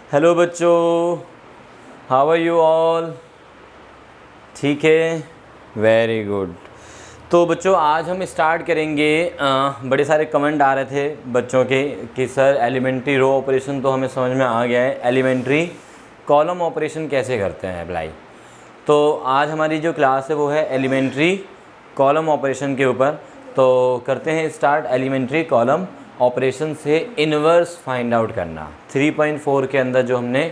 Hello बच्चों, how are you all? ठीक है, वेरी गुड। तो बच्चों आज हम स्टार्ट करेंगे। बड़े सारे कमेंट आ रहे थे बच्चों के कि सर एलिमेंट्री रो ऑपरेशन तो हमें समझ में आ गया है, एलिमेंट्री कॉलम ऑपरेशन कैसे करते हैं अप्लाई। तो आज हमारी जो क्लास है वो है एलिमेंट्री कॉलम ऑपरेशन के ऊपर। तो करते हैं स्टार्ट। एलिमेंट्री कॉलम ऑपरेशन से इन्वर्स फाइंड आउट करना 3.4 के अंदर जो हमने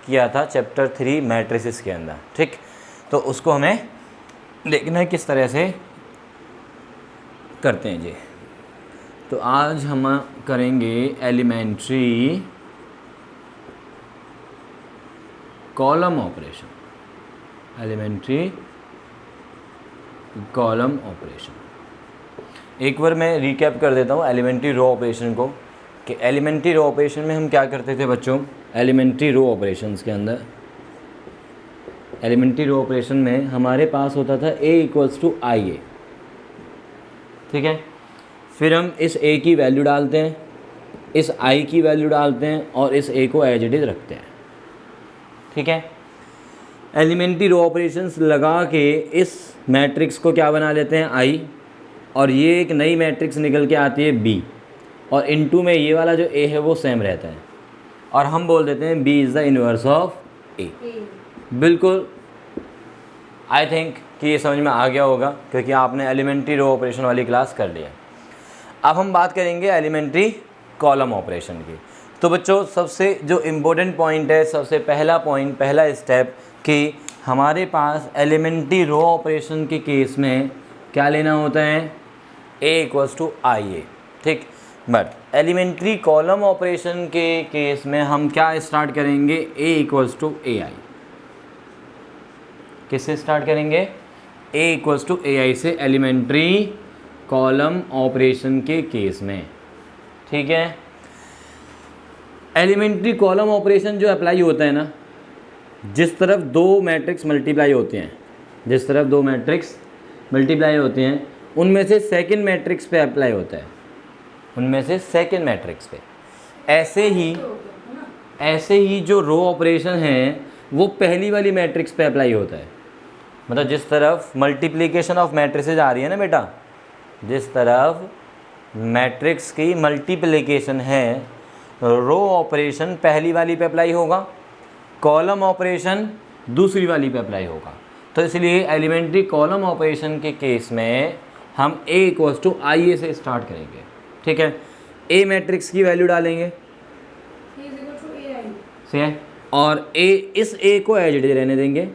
किया था चैप्टर 3 मैट्रिसेस के अंदर, ठीक। तो उसको हमें देखना है किस तरह से करते हैं जी। तो आज हम करेंगे elementary column operation, elementary column operation. एक बार मैं रिकैप कर देता हूँ एलिमेंट्री रो ऑपरेशन को, कि एलिमेंट्री रो ऑपरेशन में हम क्या करते थे बच्चों। एलिमेंट्री रो ऑपरेशंस के अंदर, एलिमेंट्री रो ऑपरेशन में हमारे पास होता था a = IA, ठीक है। फिर हम इस a की वैल्यू डालते हैं, इस I की वैल्यू डालते हैं और इस a को एज इट इज रखते हैं, ठीक है। एलिमेंट्री रो ऑपरेशंस लगा के इस मैट्रिक्स को क्या बना लेते हैं I, और ये एक नई मैट्रिक्स निकल के आती है B, और इनटू में ये वाला जो A है वो सेम रहता है, और हम बोल देते हैं B is the inverse of A। बिल्कुल, आई थिंक कि ये समझ में आ गया होगा क्योंकि आपने एलिमेंट्री रो ऑपरेशन वाली क्लास कर लिया। अब हम बात करेंगे एलिमेंट्री कॉलम ऑपरेशन की। तो बच्चों सबसे जो इम्पोर्टेंट पॉइंट है, सबसे पहला पॉइंट, पहला स्टेप कि हमारे पास एलिमेंट्री रो ऑपरेशन के केस में क्या लेना होता है, a = IA, ठीक। बट एलिमेंट्री कॉलम ऑपरेशन के केस में हम क्या स्टार्ट करेंगे, a = AI। किससे स्टार्ट करेंगे, a = AI से एलिमेंट्री कॉलम ऑपरेशन के केस में, ठीक है। एलिमेंट्री कॉलम ऑपरेशन जो अप्लाई होता है ना, जिस तरफ दो मैट्रिक्स मल्टीप्लाई होते हैं, जिस तरफ दो मैट्रिक्स मल्टीप्लाई होते हैं उनमें से सेकंड मैट्रिक्स पे अप्लाई होता है, उनमें से सेकंड मैट्रिक्स पे। ऐसे ही जो रो ऑपरेशन है वो पहली वाली मैट्रिक्स पे अप्लाई होता है। मतलब जिस तरफ मल्टीप्लिकेशन ऑफ मैट्रिसेज आ रही है ना बेटा, जिस तरफ मैट्रिक्स की मल्टीप्लिकेशन है, रो ऑपरेशन पहली वाली पे अप्लाई होगा, कॉलम ऑपरेशन दूसरी वाली पे अप्लाई होगा। तो इसलिए एलिमेंट्री कॉलम ऑपरेशन के केस में हम a = IA से स्टार्ट करेंगे, ठीक है। a मैट्रिक्स की वैल्यू डालेंगे, सही है, और इस a को एज इट इज रहने देंगे,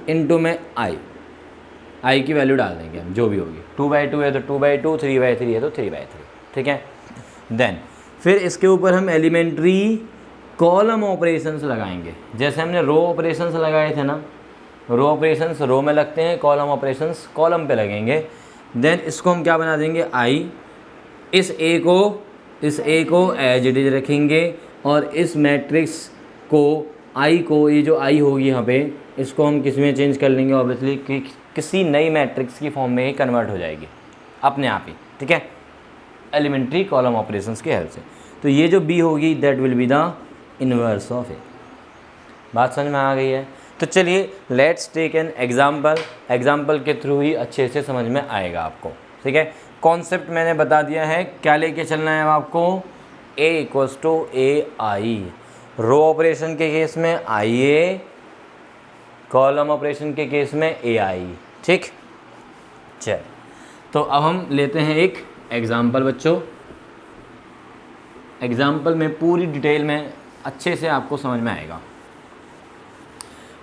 इनटू में I की वैल्यू डाल देंगे हम जो भी होगी। 2/2 है तो 2/2, 3/3 है तो 3/3, ठीक है। देन फिर इसके ऊपर हम एलिमेंट्री कॉलम ऑपरेशंस लगाएंगे। जैसे हमने रो ऑपरेशंस लगाए थे ना, रो ऑपरेशंस रो में लगते हैं, कॉलम ऑपरेशंस कॉलम पे लगेंगे। देन इसको हम क्या बना देंगे, I। इस A को एज इट इज रखेंगे, और इस मैट्रिक्स को I को, ये जो I होगी यहाँ पे, इसको हम किस में चेंज कर लेंगे, ऑब्वियसली कि किसी नई मैट्रिक्स की फॉर्म में ही कन्वर्ट हो जाएगी अपने आप ही, ठीक है, एलिमेंट्री कॉलम ऑपरेशंस की हेल्प से। तो ये जो B होगी that will be the inverse of A। बात समझ में आ गई है? तो चलिए let's take an example, example के थ्रू ही अच्छे से समझ में आएगा आपको, ठीक है। कॉन्सेप्ट मैंने बता दिया है, क्या लेके चलना है आपको, a = AI, रो ऑपरेशन के केस में IA, कॉलम ऑपरेशन के केस में AI, ठीक। चल तो अब हम लेते हैं एक एग्जाम्पल बच्चों। एग्जाम्पल में पूरी डिटेल में अच्छे से आपको समझ में आएगा,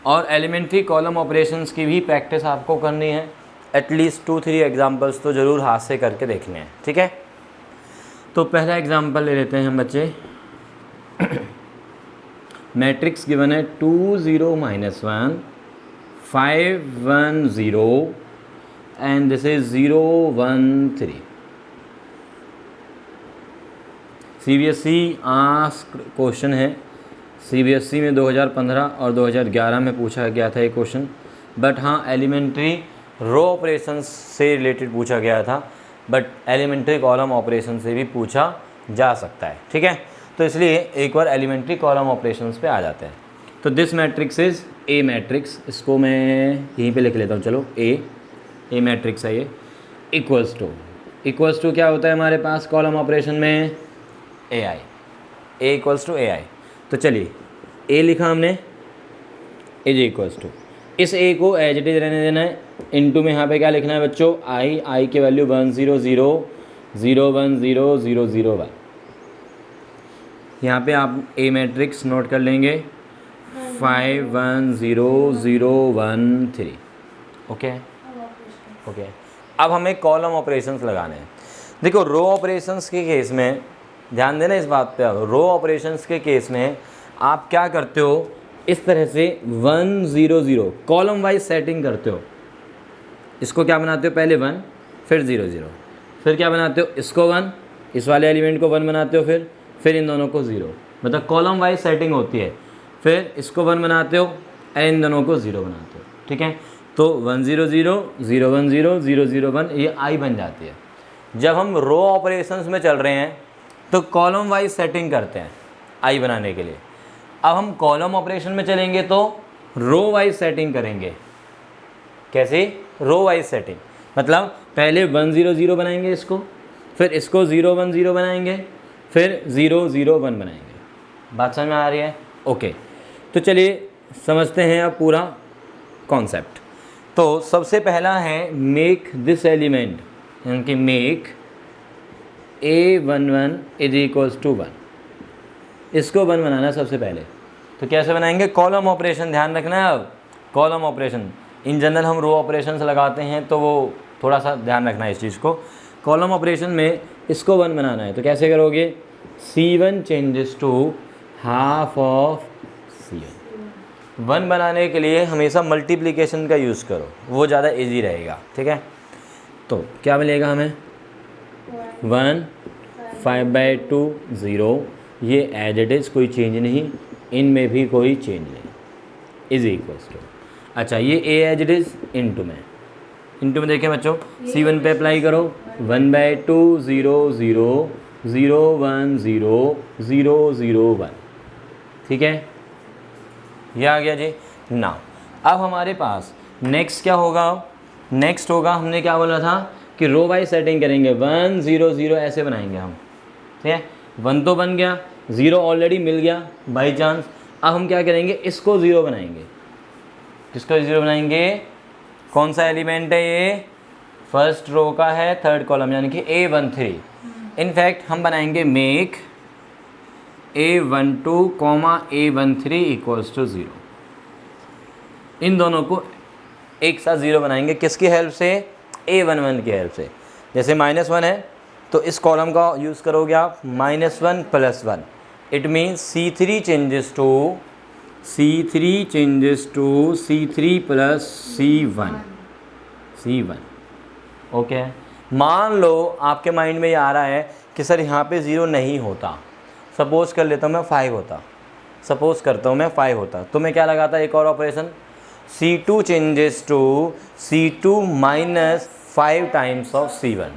और एलिमेंट्री कॉलम ऑपरेशंस की भी प्रैक्टिस आपको करनी है। एटलीस्ट 2-3 एग्जाम्पल्स तो ज़रूर हाथ से करके देखने हैं, ठीक है। तो पहला एग्जाम्पल ले लेते हैं हम बच्चे। मैट्रिक्स गिवन है 2 0 -1 5 1 0 and this is 0 1 3। CBSE asked question है, CBSE में 2015 और 2011 में पूछा गया था ये क्वेश्चन। बट हाँ, एलिमेंट्री रो ऑपरेशंस से रिलेटेड पूछा गया था, बट एलिमेंट्री कॉलम ऑपरेशन से भी पूछा जा सकता है, ठीक है। तो इसलिए एक बार एलिमेंट्री कॉलम ऑपरेशंस पे आ जाते हैं। तो this matrix is a matrix, इसको मैं यहीं पे लिख लेता हूँ, चलो ए मैट्रिक्स है ये, इक्वल्स टू क्या होता है हमारे पास कॉलम ऑपरेशन में, ए आई, ए इक्वल्स टू ए आई। तो चलिए ए लिखा हमने, इज इक्वल्स टू, इस ए को एज इट इज रहने देना है, इनटू में यहाँ पे क्या लिखना है बच्चों, आई की वैल्यू 1 0 0 0 1 0 0 0 1। यहाँ पे आप ए मैट्रिक्स नोट कर लेंगे 5 1 0 0 1 3। ओके ओके, अब हमें कॉलम ऑपरेशंस लगाने हैं। देखो रो ऑपरेशंस के केस में ध्यान देना इस बात पे, रो ऑपरेशंस के केस में आप क्या करते हो, इस तरह से 1 0 0 कॉलम वाइज सेटिंग करते हो। इसको क्या बनाते हो, पहले 1 फिर 0 0, फिर क्या बनाते हो, इसको 1, इस वाले एलिमेंट को 1 बनाते हो, फिर इन दोनों को 0, मतलब कॉलम वाइज सेटिंग होती है। फिर इसको 1 बनाते हो और इन दोनों को 0 बनाते हो, ठीक है। तो 1 0 0 0 1 0 0 0 1 ये आई बन जाती है। जब हम रो ऑपरेशंस में चल रहे हैं तो कॉलम वाइज सेटिंग करते हैं आई बनाने के लिए। अब हम कॉलम ऑपरेशन में चलेंगे तो रो वाइज सेटिंग करेंगे। कैसे, रो वाइज सेटिंग, मतलब पहले 1 0 0 बनाएंगे इसको, फिर इसको 0 1 0 बनाएंगे, फिर 0 0 1 बनाएंगे। बात समझ में आ रही है? ओके, तो चलिए समझते हैं अब पूरा कॉन्सेप्ट। तो सबसे पहला है मेक दिस एलिमेंट, यानी कि make A11 is equals to 1, इसको 1 बनाना सबसे पहले। तो कैसे बनाएंगे, कॉलम ऑपरेशन, ध्यान रखना है। अब कॉलम ऑपरेशन, इन जनरल हम रो ऑपरेशंस लगाते हैं तो वो थोड़ा सा ध्यान रखना है इस चीज़ को। कॉलम ऑपरेशन में इसको 1 बनाना है तो कैसे करोगे, C1 changes to half of C1। 1 बनाने के लिए हमेशा मल्टीप्लिकेशन का यूज़ करो, वो ज़्यादा इजी रहेगा, ठीक है। तो क्या मिलेगा हमें, 1 5/2 0, ये एज इट इज़, कोई चेंज नहीं, इनमें भी कोई चेंज नहीं, इज इक्वल्स टू, अच्छा ये ए एज इट इज़, इनटू में देखें बच्चों, C1 पे अप्लाई करो, 1/2 0 0 0 1 0 0 0 1, ठीक है, ये आ गया जी ना। अब हमारे पास नेक्स्ट क्या होगा, नेक्स्ट होगा, हमने क्या बोला था कि रो वाइज सेटिंग करेंगे, 1 0 0 ऐसे बनाएंगे हम, ठीक है। 1 तो बन गया, 0 ऑलरेडी मिल गया बाई चांस। अब हम क्या करेंगे, इसको 0 बनाएंगे। किसको 0 बनाएंगे, कौन सा एलिमेंट है ये, फर्स्ट रो का है, थर्ड कॉलम, यानी कि A13। इनफैक्ट हम बनाएंगे make A12, A13 equals to 0। इन दोनों को एक साथ 0 बनाएंगे, किसकी हेल्प से, A11 की हेल्प से। जैसे -1 है तो इस कॉलम का यूज़ करोगे आप, -1 + 1, it means C3 changes to C3 + C1। Okay, मान लो आपके माइंड में ये आ रहा है कि सर यहाँ पे 0 नहीं होता, सपोज़ कर लेता हूँ मैं 5 होता, सपोज़ करता हूँ मैं 5 होता, तो मैं क्या लगाता, एक और operation, C2 changes to C2 - 5 times of C1,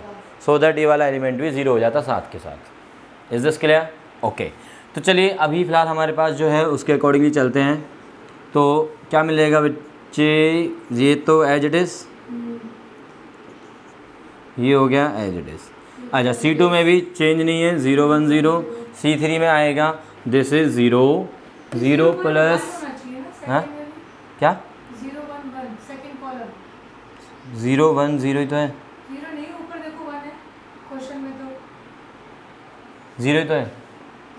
so that ये वाला एलिमेंट भी 0 हो जाता साथ के साथ। Is this clear? ओके, तो चलिए अभी फ़िलहाल हमारे पास जो है उसके अकॉर्डिंगली चलते हैं। तो क्या मिलेगा बच्चे, ये तो एज इट इज़, ये हो गया एज इट इज़। अच्छा, C2 में भी चेंज नहीं है, 0 1 0, C3 में आएगा, दिस इज़ 0 0 प्लस, हाँ क्या 0 1 0 ही तो है, 0 ही तो है,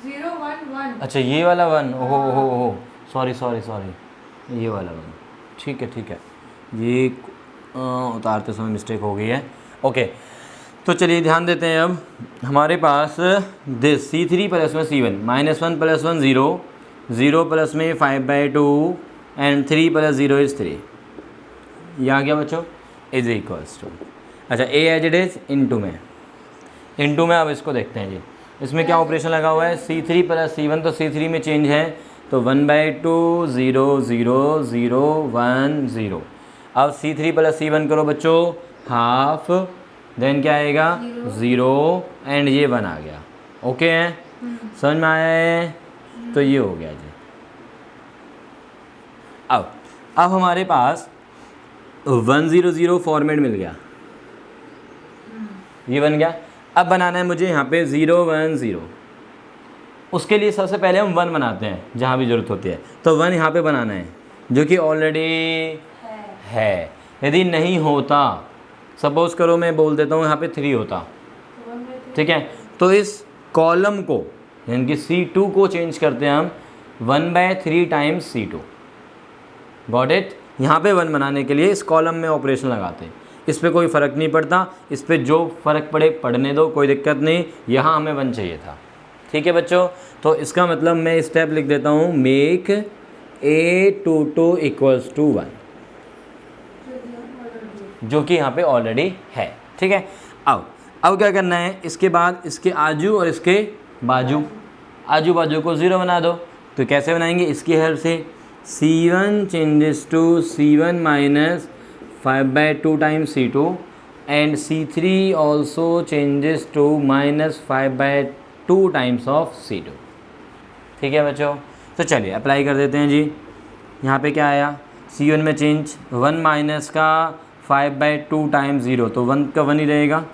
0 1 1। अच्छा ये वाला 1, ओहो सॉरी, ये वाला 1, ठीक है, ये उतारते समय मिस्टेक हो गई है। ओके, तो चलिए ध्यान देते हैं। अब हमारे पास दिस C3 प्लस में C1, -1 + 1 0, 0 प्लस में 5/2 एंड 3 + 0 इज़ 3। ये आ गया बच्चों, इज इक्वल्स टू, अच्छा ए एज इट इज़, इनटू में अब इसको देखते हैं जी, इसमें क्या ऑपरेशन लगा हुआ है, C3 + C1, तो C3 में चेंज है, तो 1/2 0 0 0 1 0। अब C3 + C1 करो बच्चों, हाफ, देन क्या आएगा 0 एंड ये 1 आ गया। ओके है, समझ में आया है? तो ये हो गया जी। अब हमारे पास 100 फॉर्मेट मिल गया, ये बन गया। अब बनाना है मुझे यहाँ पे 010। उसके लिए सबसे पहले हम 1 बनाते हैं जहाँ भी ज़रूरत होती है, तो 1 यहाँ पे बनाना है जो कि ऑलरेडी है। यदि नहीं होता, सपोज़ करो मैं बोल देता हूँ यहाँ पे 3 होता, ठीक है, तो इस कॉलम को यानी कि C2 को चेंज करते हैं हम 1/3 टाइम्स C2। Got it? यहाँ पे 1 बनाने के लिए इस कॉलम में ऑपरेशन लगाते हैं। इस पे कोई फ़र्क नहीं पड़ता, इस पे जो फ़र्क पड़े पड़ने दो, कोई दिक्कत नहीं। यहाँ हमें 1 चाहिए था, ठीक है बच्चों। तो इसका मतलब मैं स्टेप लिख देता हूँ, मेक A22 = 1, जो कि यहाँ पे ऑलरेडी है, ठीक है। अब क्या करना है, इसके बाद इसके आजू और इसके बाजू को 0 बना दो। तो कैसे बनाएंगे? इसकी हेल्प से C1 changes to C1 minus 5/2 times C2 and C3 also changes to -5/2 times of C2, ठीक है बच्चों। तो चलिए अप्लाई कर देते हैं जी। यहाँ पे क्या आया? C1 में चेंज 1 माइनस का 5/2 टाइम्स 0, तो 1 का 1 ही रहेगा।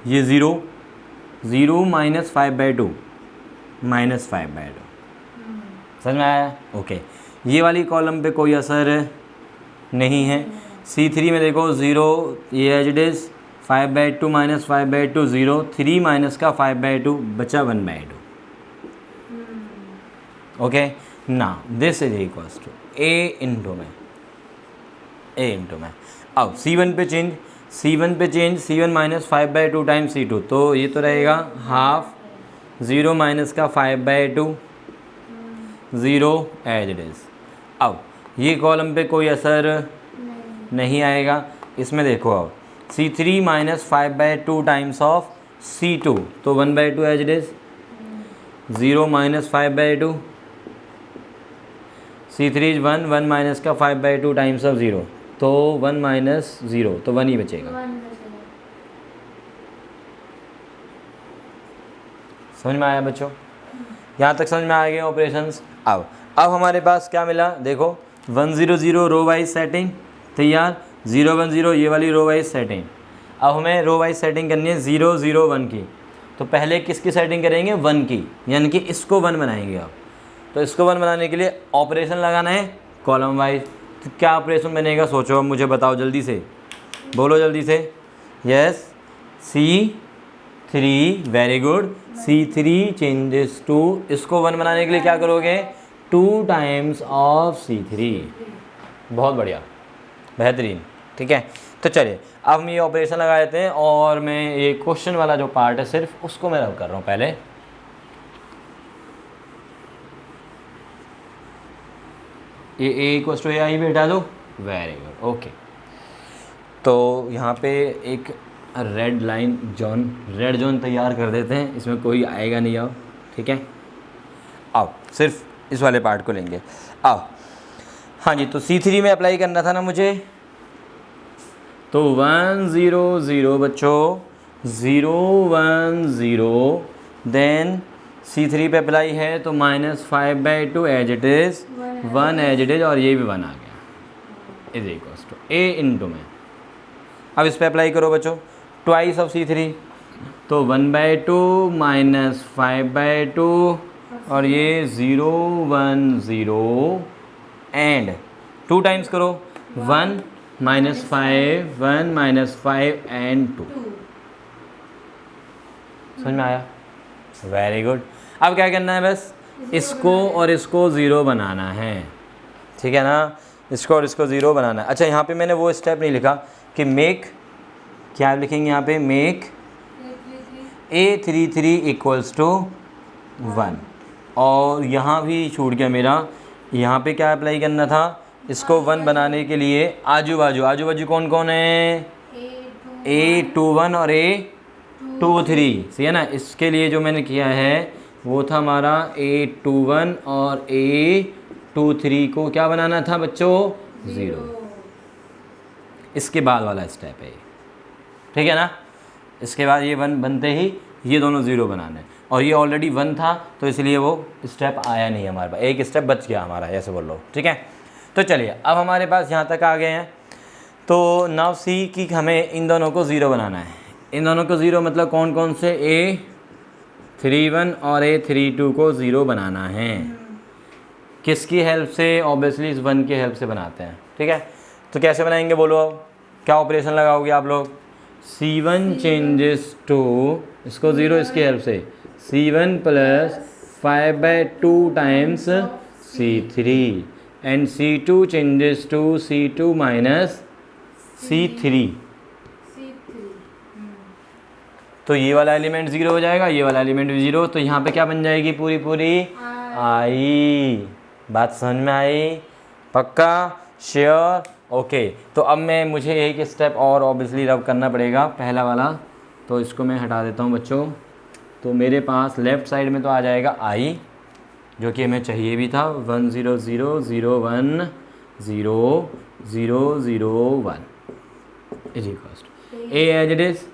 ये 0 माइनस 5/2 -5/2, समझ में आया? ओके। ये वाली कॉलम पे कोई असर नहीं है। C3 में देखो 0, ये as it is 5/2 minus 5/2 0, 3 minus का 5/2 बचा 1/2। ओके, ना this is equals to A into में। अब C1 पे change C1 minus 5/2 times C2, तो ये तो रहेगा हाफ, 0 माइनस का 5/2 0 एज इट इज़। अब ये कॉलम पे कोई असर नहीं आएगा। इसमें देखो अब C3 minus 5/2 times of C2, तो 1/2 as it is. 0 minus 5/2, C3 is 1 minus का 5/2 टाइम्स ऑफ 0, तो 1 माइनस 0, तो 1 ही बचेगा। समझ में आया बच्चों? यहाँ तक समझ में आ गए ऑपरेशंस। अब हमारे पास क्या मिला? देखो 100 रो वाइज सेटिंग तैयार, 010 ये वाली रो वाइज सेटिंग। अब हमें रो वाइज सेटिंग करनी है 001 की। तो पहले किसकी सेटिंग करेंगे? 1 की, यानी कि इसको 1 बनाएंगे। अब तो इसको 1 बनाने के लिए ऑपरेशन लगाना है कॉलम वाइज। तो क्या ऑपरेशन बनेगा सोचो, अब मुझे बताओ जल्दी से, बोलो जल्दी से। Yes, C3, very good. C3 changes to, इसको 1 बनाने के लिए क्या करोगे? 2 टाइम्स ऑफ C3। बहुत बढ़िया, बेहतरीन, ठीक है। तो चलिए अब हम ये ऑपरेशन लगा देते हैं, और मैं ये क्वेश्चन वाला जो पार्ट है सिर्फ उसको मैं रब कर रहा हूँ पहले। ये A = AI बैठा दो, वेरी गुड, ओके। तो यहाँ पे एक रेड जोन तैयार कर देते हैं, इसमें कोई आएगा नहीं। आओ, ठीक है। अब सिर्फ इस वाले पार्ट को लेंगे। अब हाँ जी, तो C3 में अप्लाई करना था ना मुझे, तो 100 बच्चों, 010, देन C3 पे अप्लाई है तो -5/2 as it is, 1 as it is, और ये भी 1 आ गया, is equals to A into में। अब इस पे अप्लाई करो बच्चों, ट्वाइस ऑफ C3, तो 1/2 माइनस 5/2, और ये 010 एंड 2 टाइम्स करो, 1 माइनस 5, 1 माइनस 5 एंड 2। समझ में आया? Very good. अब क्या करना है? बस इसको और इसको 0 बनाना है, ठीक है ना। इसको और इसको 0 बनाना है। अच्छा, यहाँ पे मैंने वो स्टेप नहीं लिखा कि मेक, क्या लिखेंगे यहाँ पे? मेक A33 = 1, और यहाँ भी छूट गया मेरा। यहाँ पे क्या अप्लाई करना था? इसको 1 बनाने के लिए आजू बाजू कौन कौन है? A21 और A23, सही है ना। इसके लिए जो मैंने किया है वो था हमारा A21 और A23 को क्या बनाना था बच्चों? 0। इसके बाद वाला स्टेप है, ठीक है ना। इसके बाद ये 1 बनते ही ये दोनों 0 बनाना है, और ये ऑलरेडी 1 था, तो इसलिए वो स्टेप आया नहीं हमारे पास, एक स्टेप बच गया हमारा, ऐसे बोल लो, ठीक है। तो चलिए अब हमारे पास यहाँ तक आ गए हैं। तो नाउ सी कि हमें इन दोनों को 0 बनाना है। इन दोनों को 0 मतलब कौन कौन से, A31 और A32 को 0 बनाना है। किसकी हेल्प से? ऑब्वियसली इस 1 की हेल्प से बनाते हैं, ठीक है। तो कैसे बनाएंगे बोलो, अब क्या ऑपरेशन लगाओगे आप लोग? C1 चेंजेस टू, इसको 0 इसकी हेल्प से, C1 plus 5/2 times C3 and C2 changes to C2 minus C3। तो ये वाला एलिमेंट 0 हो जाएगा, ये वाला एलिमेंट भी 0। तो यहाँ पे क्या बन जाएगी पूरी पूरी आई। बात समझ में आई? पक्का? श्योर? ओके। तो अब मुझे एक स्टेप और ऑब्वियसली रब करना पड़ेगा, पहला वाला। तो इसको मैं हटा देता हूँ बच्चों। तो मेरे पास लेफ़्ट साइड में तो आ जाएगा आई, जो कि हमें चाहिए भी था, 1 0 0 0 1 0 0 0 1 is equal a as it is.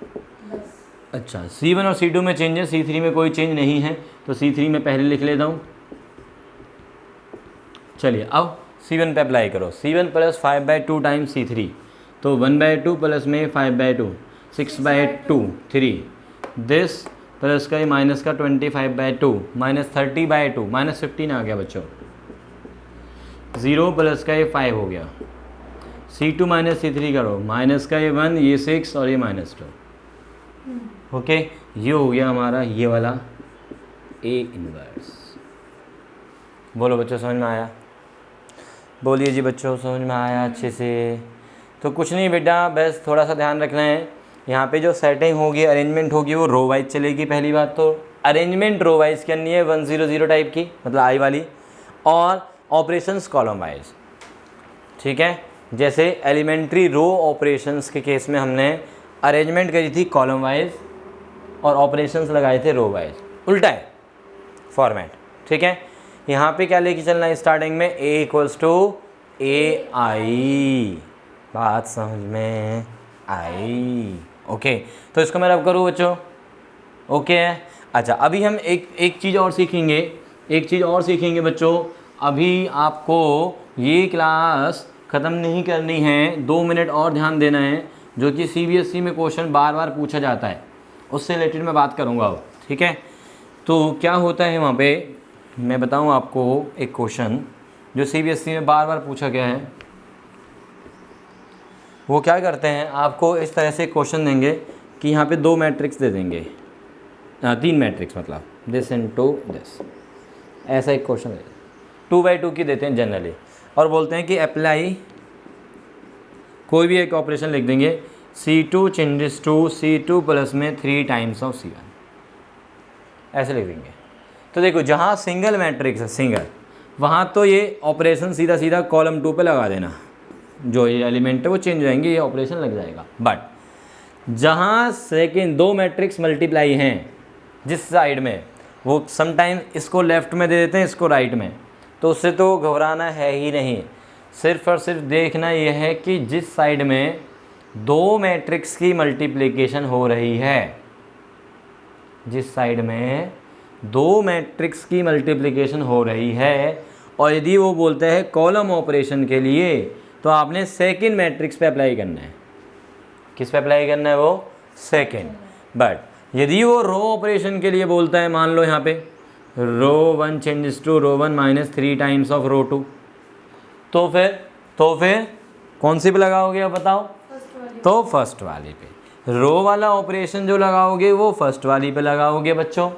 अच्छा, C1 और C2 में चेंज है, C3 में कोई चेंज नहीं है, तो C3 में पहले लिख लेता हूँ। चलिए अब C1 पे अप्लाई करो। C1 प्लस 5/2 टाइम्स C3, तो 1/2 प्लस में 5/2 6/2 3, दिस प्लस का माइनस का 25/2 माइनस 30/2 माइनस 15 आ गया बच्चों। 0 प्लस का 5 हो गया। C2 माइनस C3 करो, माइनस का 1, ये 6 और ये -2। ओके, ये हो गया हमारा ये वाला A इनवर्स। बोलो बच्चों, समझ में आया? बोलिए जी बच्चों, समझ में आया अच्छे से? तो कुछ नहीं बेटा, बस थोड़ा सा ध्यान रखना है। यहाँ पे जो सेटिंग होगी, अरेंजमेंट होगी, वो रो वाइज चलेगी। पहली बात तो अरेंजमेंट रो वाइज करनी है, 1 0 0 टाइप की, मतलब आई वाली, और ऑपरेशंस कॉलम वाइज, ठीक है। जैसे एलिमेंट्री रो ऑपरेशंस के केस में हमने अरेंजमेंट करी थी कॉलम वाइज और ऑपरेशंस लगाए थे रो वाइज, उल्टा है फॉर्मेट, ठीक है। यहाँ पे क्या लेके चलना है स्टार्टिंग में? A = AI। बात समझ में आई? ओके, तो इसको मैं रब करूँ बच्चों? ओके है। अच्छा, अभी हम एक चीज़ और सीखेंगे, बच्चों। अभी आपको ये क्लास ख़त्म नहीं करनी है, 2 मिनट और ध्यान देना है, जो कि CBSE में क्वेश्चन बार बार पूछा जाता है, उससे रिलेटेड मैं बात करूँगा अब, ठीक है। तो क्या होता है वहाँ पे, मैं बताऊँ आपको एक क्वेश्चन जो CBSE में बार बार पूछा गया है। वो क्या करते हैं, आपको इस तरह से क्वेश्चन देंगे कि यहाँ पे 2 मैट्रिक्स दे देंगे, 3 मैट्रिक्स, मतलब दिस इनटू दिस, ऐसा एक क्वेश्चन दे 2/2 की देते हैं जनरली, और बोलते हैं कि अप्लाई, कोई भी एक ऑपरेशन लिख देंगे, C2 changes to C2 plus में 3 टाइम्स ऑफ C1, ऐसे लिख देंगे। तो देखो, जहाँ सिंगल मैट्रिक्स है, सिंगल, वहाँ तो ये ऑपरेशन सीधा सीधा कॉलम 2 पे लगा देना, जो ये एलिमेंट है वो चेंज हो जाएंगे, ये ऑपरेशन लग जाएगा। बट जहाँ सेकेंड 2 मैट्रिक्स मल्टीप्लाई हैं जिस साइड में, वो समटाइम इसको लेफ़्ट में दे देते हैं, इसको राइट में, तो उससे तो घबराना है ही नहीं। सिर्फ और सिर्फ देखना यह है कि जिस साइड में 2 मैट्रिक्स की मल्टीप्लिकेशन हो रही है, जिस साइड में 2 मैट्रिक्स की मल्टीप्लिकेशन हो रही है, और यदि वो बोलते हैं कॉलम ऑपरेशन के लिए, तो आपने सेकंड मैट्रिक्स पे अप्लाई करना है। किस पे अप्लाई करना है? वो सेकंड। बट यदि वो रो ऑपरेशन के लिए बोलता है, मान लो यहाँ पे row 1 changes to row 1 minus 3 times of row 2, तो फिर कौन सी पे लगाओगे आप बताओ? तो फर्स्ट वाली पे। रो वाला ऑपरेशन जो लगाओगे वो फर्स्ट वाली पे लगाओगे बच्चों,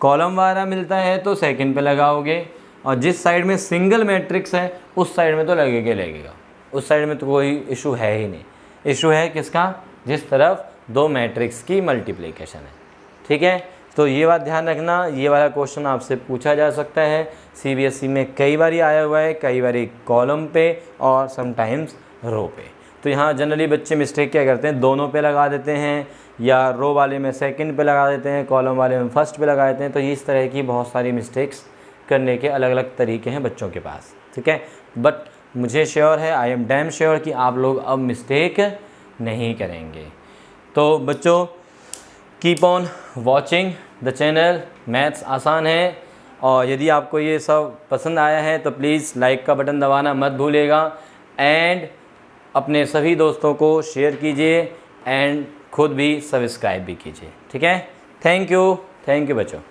कॉलम वाला मिलता है तो सेकंड पे लगाओगे, और जिस साइड में सिंगल मैट्रिक्स है उस साइड में तो लगेगा, उस साइड में तो कोई इशू है ही नहीं। इशू है किसका? जिस तरफ 2 मैट्रिक्स की मल्टीप्लिकेशन है, ठीक है। तो ये बात ध्यान रखना, ये वाला क्वेश्चन आपसे पूछा जा सकता है, CBSE में कई बार आया हुआ है, कई बार कॉलम पे और समटाइम्स रो पे। तो यहाँ जनरली बच्चे मिस्टेक क्या करते हैं, दोनों पे लगा देते हैं, या रो वाले में सेकंड पे लगा देते हैं, कॉलम वाले में फर्स्ट पे लगा देते हैं। तो इस तरह की बहुत सारी मिस्टेक्स करने के अलग अलग तरीके हैं बच्चों के पास, ठीक है। बट मुझे श्योर है, आई एम डैम श्योर कि आप लोग अब मिस्टेक नहीं करेंगे। तो बच्चों keep on watching the channel maths आसान है। और यदि आपको ये सब पसंद आया है तो प्लीज़ लाइक का बटन दबाना मत भूलिएगा एंड अपने सभी दोस्तों को शेयर कीजिए एंड खुद भी सब्सक्राइब भी कीजिए। ठीक है, थैंक यू बच्चों।